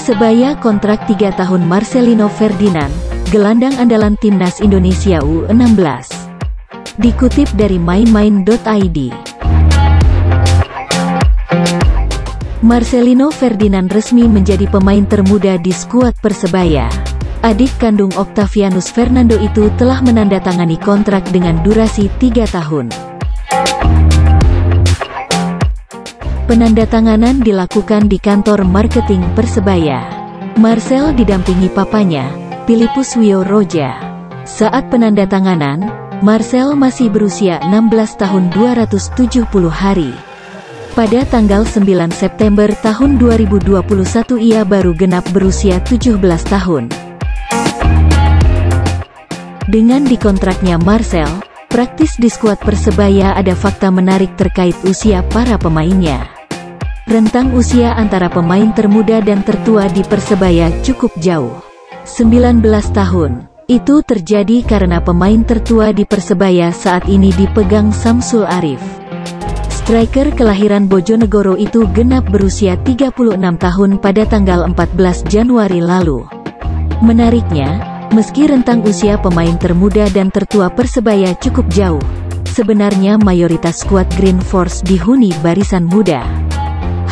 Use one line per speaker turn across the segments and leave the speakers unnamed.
Persebaya kontrak 3 tahun Marcelino Ferdinand, gelandang andalan timnas Indonesia U16. Dikutip dari mainmain.id. Marcelino Ferdinand resmi menjadi pemain termuda di skuad Persebaya. Adik kandung Octavianus Fernando itu telah menandatangani kontrak dengan durasi 3 tahun. Penandatanganan dilakukan di kantor marketing Persebaya. Marcel didampingi papanya, Philippus Wio Roja. Saat penandatanganan, Marcel masih berusia 16 tahun 270 hari. Pada tanggal 9 September tahun 2021 ia baru genap berusia 17 tahun. Dengan dikontraknya Marcel, praktis di skuad Persebaya ada fakta menarik terkait usia para pemainnya. Rentang usia antara pemain termuda dan tertua di Persebaya cukup jauh. 19 tahun. Itu terjadi karena pemain tertua di Persebaya saat ini dipegang Samsul Arif. Striker kelahiran Bojonegoro itu genap berusia 36 tahun pada tanggal 14 Januari lalu. Menariknya, meski rentang usia pemain termuda dan tertua Persebaya cukup jauh, sebenarnya mayoritas skuad Green Force dihuni barisan muda.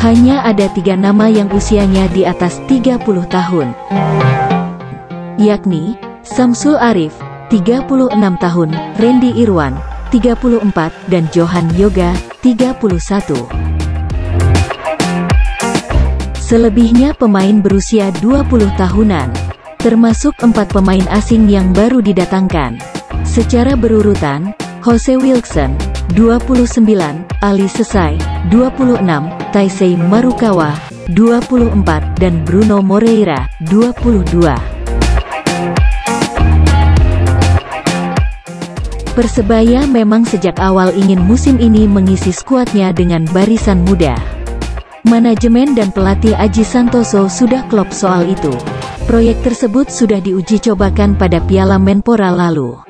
Hanya ada 3 nama yang usianya di atas 30 tahun. Yakni, Samsul Arif, 36 tahun, Randy Irwan, 34, dan Johan Yoga, 31. Selebihnya pemain berusia 20 tahunan, termasuk 4 pemain asing yang baru didatangkan. Secara berurutan, Jose Wilson, 29, Ali Sesai, 26, Taisei Marukawa, 24, dan Bruno Moreira, 22. Persebaya memang sejak awal ingin musim ini mengisi skuadnya dengan barisan muda. Manajemen dan pelatih Aji Santoso sudah klop soal itu. Proyek tersebut sudah diuji cobakan pada Piala Menpora lalu.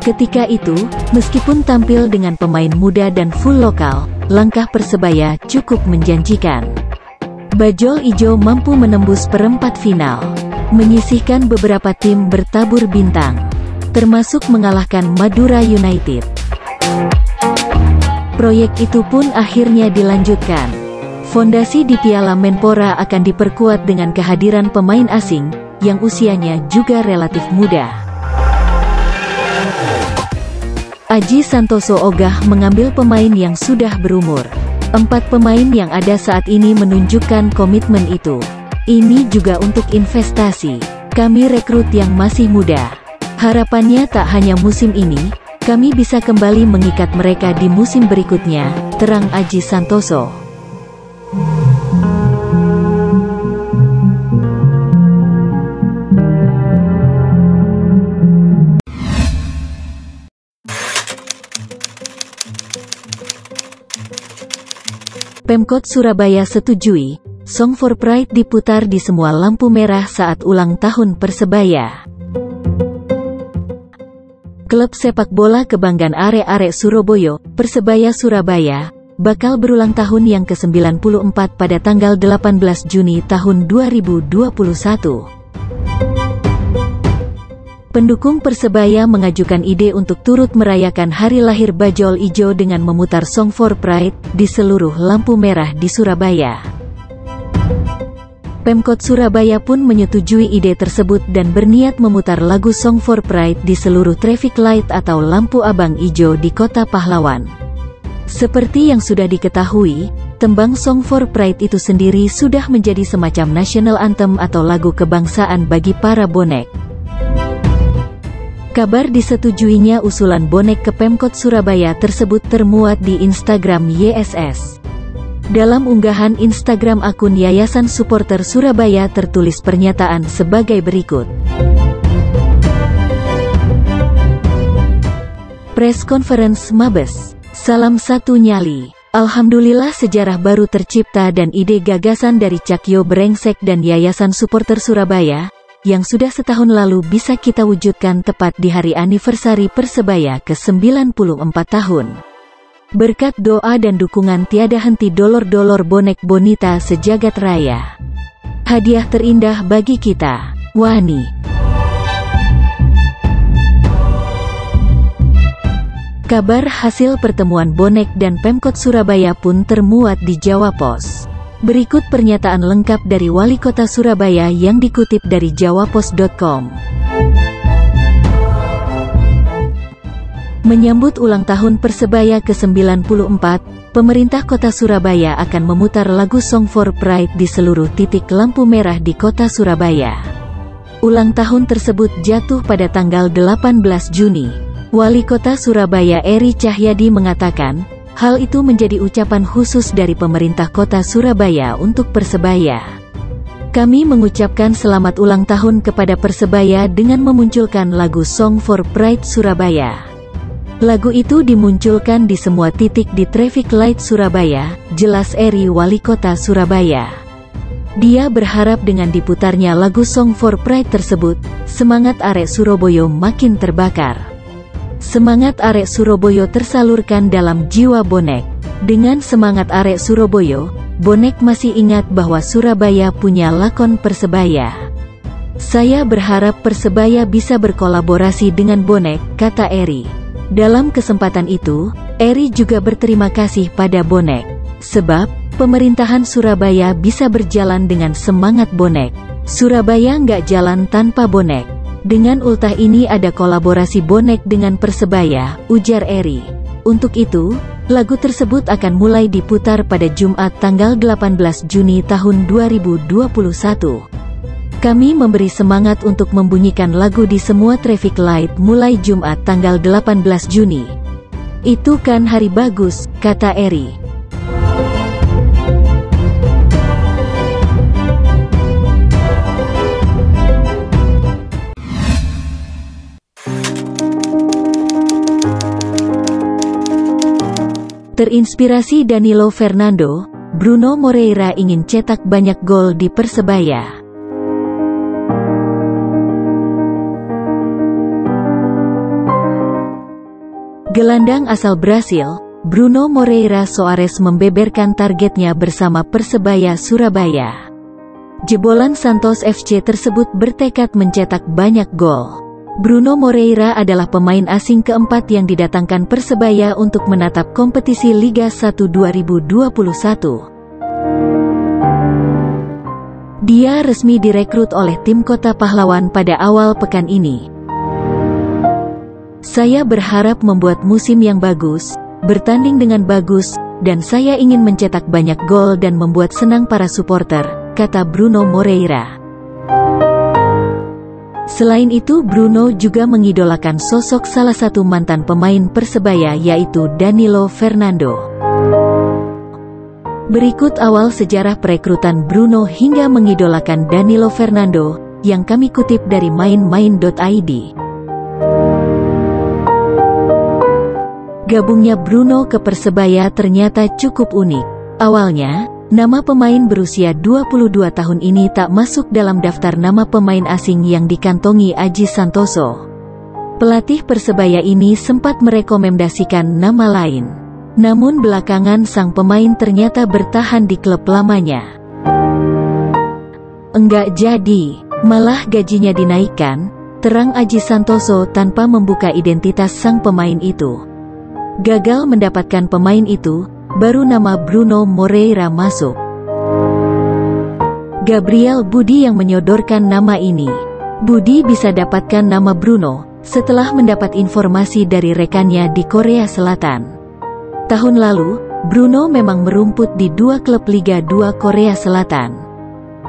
Ketika itu, meskipun tampil dengan pemain muda dan full lokal, langkah Persebaya cukup menjanjikan. Bajul Ijo mampu menembus perempat final, menyisihkan beberapa tim bertabur bintang, termasuk mengalahkan Madura United. Proyek itu pun akhirnya dilanjutkan. Fondasi di Piala Menpora akan diperkuat dengan kehadiran pemain asing, yang usianya juga relatif muda. Aji Santoso ogah mengambil pemain yang sudah berumur. 4 pemain yang ada saat ini menunjukkan komitmen itu. Ini juga untuk investasi. Kami rekrut yang masih muda. Harapannya tak hanya musim ini, kami bisa kembali mengikat mereka di musim berikutnya, terang Aji Santoso. Pemkot Surabaya setujui, Song for Pride diputar di semua lampu merah saat ulang tahun Persebaya. Klub sepak bola kebanggaan arek-arek Surabaya, Persebaya Surabaya, bakal berulang tahun yang ke-94 pada tanggal 18 Juni tahun 2021. Pendukung Persebaya mengajukan ide untuk turut merayakan hari lahir Bajul Ijo dengan memutar Song for Pride di seluruh lampu merah di Surabaya. Pemkot Surabaya pun menyetujui ide tersebut dan berniat memutar lagu Song for Pride di seluruh traffic light atau lampu abang ijo di Kota Pahlawan. Seperti yang sudah diketahui, tembang Song for Pride itu sendiri sudah menjadi semacam national anthem atau lagu kebangsaan bagi para bonek. Kabar disetujuinya usulan bonek ke Pemkot Surabaya tersebut termuat di Instagram YSS. Dalam unggahan Instagram akun Yayasan Supporter Surabaya tertulis pernyataan sebagai berikut. Press Conference Mabes. Salam satu nyali. Alhamdulillah sejarah baru tercipta dan ide gagasan dari Cakyo Brengsek dan Yayasan Supporter Surabaya, yang sudah setahun lalu bisa kita wujudkan tepat di hari anniversary Persebaya ke-94 tahun. Berkat doa dan dukungan tiada henti dolor-dolor bonek bonita sejagat raya. Hadiah terindah bagi kita, Wani. Kabar hasil pertemuan bonek dan Pemkot Surabaya pun termuat di Jawa Pos. Berikut pernyataan lengkap dari Wali Kota Surabaya yang dikutip dari jawapos.com. Menyambut ulang tahun Persebaya ke-94, pemerintah Kota Surabaya akan memutar lagu Song for Pride di seluruh titik lampu merah di Kota Surabaya. Ulang tahun tersebut jatuh pada tanggal 18 Juni. Wali Kota Surabaya Eri Cahyadi mengatakan, hal itu menjadi ucapan khusus dari pemerintah Kota Surabaya untuk Persebaya. Kami mengucapkan selamat ulang tahun kepada Persebaya dengan memunculkan lagu Song for Pride Surabaya. Lagu itu dimunculkan di semua titik di traffic light Surabaya, jelas Eri Wali Kota Surabaya. Dia berharap dengan diputarnya lagu Song for Pride tersebut, semangat arek Surabaya makin terbakar. Semangat arek Surabaya tersalurkan dalam jiwa bonek. Dengan semangat arek Surabaya, bonek masih ingat bahwa Surabaya punya lakon Persebaya. Saya berharap Persebaya bisa berkolaborasi dengan bonek, kata Eri. Dalam kesempatan itu, Eri juga berterima kasih pada bonek, sebab pemerintahan Surabaya bisa berjalan dengan semangat bonek. Surabaya nggak jalan tanpa bonek. Dengan ultah ini ada kolaborasi bonek dengan Persebaya, ujar Eri. Untuk itu, lagu tersebut akan mulai diputar pada Jumat tanggal 18 Juni tahun 2021. Kami memberi semangat untuk membunyikan lagu di semua traffic light mulai Jumat tanggal 18 Juni. Itu kan hari bagus, kata Eri. Terinspirasi Danilo Fernando, Bruno Moreira ingin cetak banyak gol di Persebaya. Gelandang asal Brasil, Bruno Moreira Soares membeberkan targetnya bersama Persebaya Surabaya. Jebolan Santos FC tersebut bertekad mencetak banyak gol. Bruno Moreira adalah pemain asing keempat yang didatangkan Persebaya untuk menatap kompetisi Liga 1 2021. Dia resmi direkrut oleh tim Kota Pahlawan pada awal pekan ini. Saya berharap membuat musim yang bagus, bertanding dengan bagus, dan saya ingin mencetak banyak gol dan membuat senang para supporter, kata Bruno Moreira. Selain itu, Bruno juga mengidolakan sosok salah satu mantan pemain Persebaya yaitu Danilo Fernando. Berikut awal sejarah perekrutan Bruno hingga mengidolakan Danilo Fernando, yang kami kutip dari mainmain.id. Gabungnya Bruno ke Persebaya ternyata cukup unik. Awalnya, nama pemain berusia 22 tahun ini tak masuk dalam daftar nama pemain asing yang dikantongi Aji Santoso. Pelatih Persebaya ini sempat merekomendasikan nama lain. Namun belakangan sang pemain ternyata bertahan di klub lamanya. Enggak jadi, malah gajinya dinaikkan, terang Aji Santoso tanpa membuka identitas sang pemain itu. Gagal mendapatkan pemain itu, baru nama Bruno Moreira masuk. Gabriel Budi yang menyodorkan nama ini. Budi bisa dapatkan nama Bruno setelah mendapat informasi dari rekannya di Korea Selatan. Tahun lalu, Bruno memang merumput di dua klub Liga 2 Korea Selatan,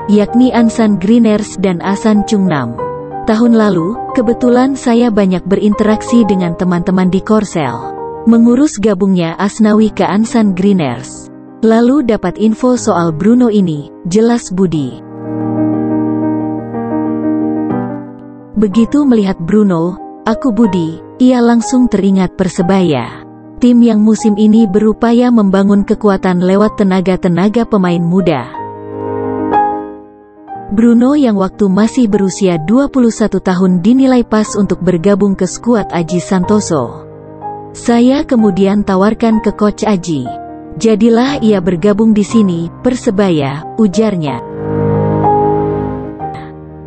yakni Ansan Greeners dan Asan Chungnam. Tahun lalu, kebetulan saya banyak berinteraksi dengan teman-teman di Korsel, mengurus gabungnya Asnawi ke Ansan Greeners. Lalu dapat info soal Bruno ini, jelas Budi. Begitu melihat Bruno, aku Budi, ia langsung teringat Persebaya. Tim yang musim ini berupaya membangun kekuatan lewat tenaga-tenaga pemain muda. Bruno yang waktu masih berusia 21 tahun dinilai pas untuk bergabung ke skuad Aji Santoso. Saya kemudian tawarkan ke Coach Aji. Jadilah ia bergabung di sini, Persebaya, ujarnya.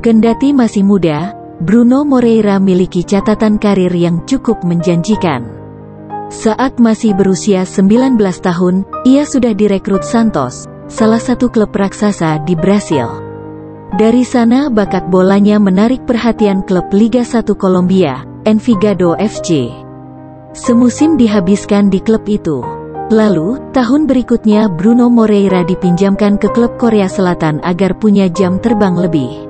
Kendati masih muda, Bruno Moreira miliki catatan karir yang cukup menjanjikan. Saat masih berusia 19 tahun, ia sudah direkrut Santos, salah satu klub raksasa di Brasil. Dari sana bakat bolanya menarik perhatian klub Liga 1 Kolombia, Envigado FC. Semusim dihabiskan di klub itu. Lalu, tahun berikutnya Bruno Moreira dipinjamkan ke klub Korea Selatan agar punya jam terbang lebih.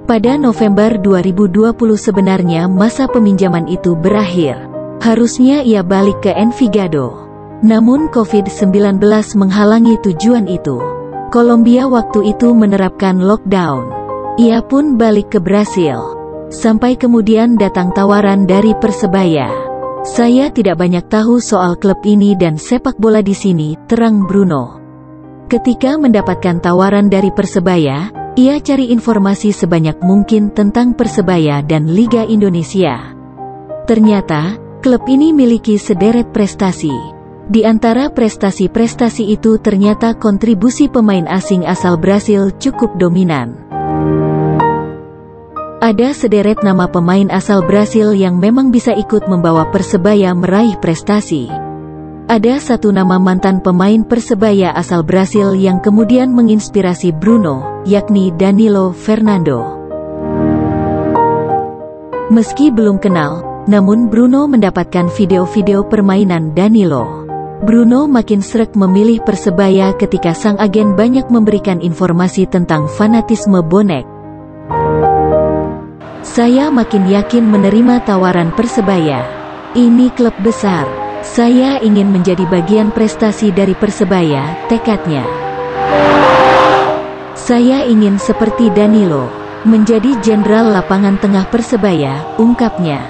Pada November 2020 sebenarnya masa peminjaman itu berakhir. Harusnya ia balik ke Envigado. Namun COVID-19 menghalangi tujuan itu. Kolombia waktu itu menerapkan lockdown. Ia pun balik ke Brasil. Sampai kemudian datang tawaran dari Persebaya. Saya tidak banyak tahu soal klub ini dan sepak bola di sini, terang Bruno. Ketika mendapatkan tawaran dari Persebaya, ia cari informasi sebanyak mungkin tentang Persebaya dan Liga Indonesia. Ternyata, klub ini miliki sederet prestasi. Di antara prestasi-prestasi itu ternyata kontribusi pemain asing asal Brasil cukup dominan. Ada sederet nama pemain asal Brasil yang memang bisa ikut membawa Persebaya meraih prestasi. Ada satu nama mantan pemain Persebaya asal Brasil yang kemudian menginspirasi Bruno, yakni Danilo Fernando. Meski belum kenal, namun Bruno mendapatkan video-video permainan Danilo. Bruno makin sreg memilih Persebaya ketika sang agen banyak memberikan informasi tentang fanatisme bonek. Saya makin yakin menerima tawaran Persebaya. Ini klub besar. Saya ingin menjadi bagian prestasi dari Persebaya, tekadnya. Saya ingin seperti Danilo, menjadi jenderal lapangan tengah Persebaya, ungkapnya.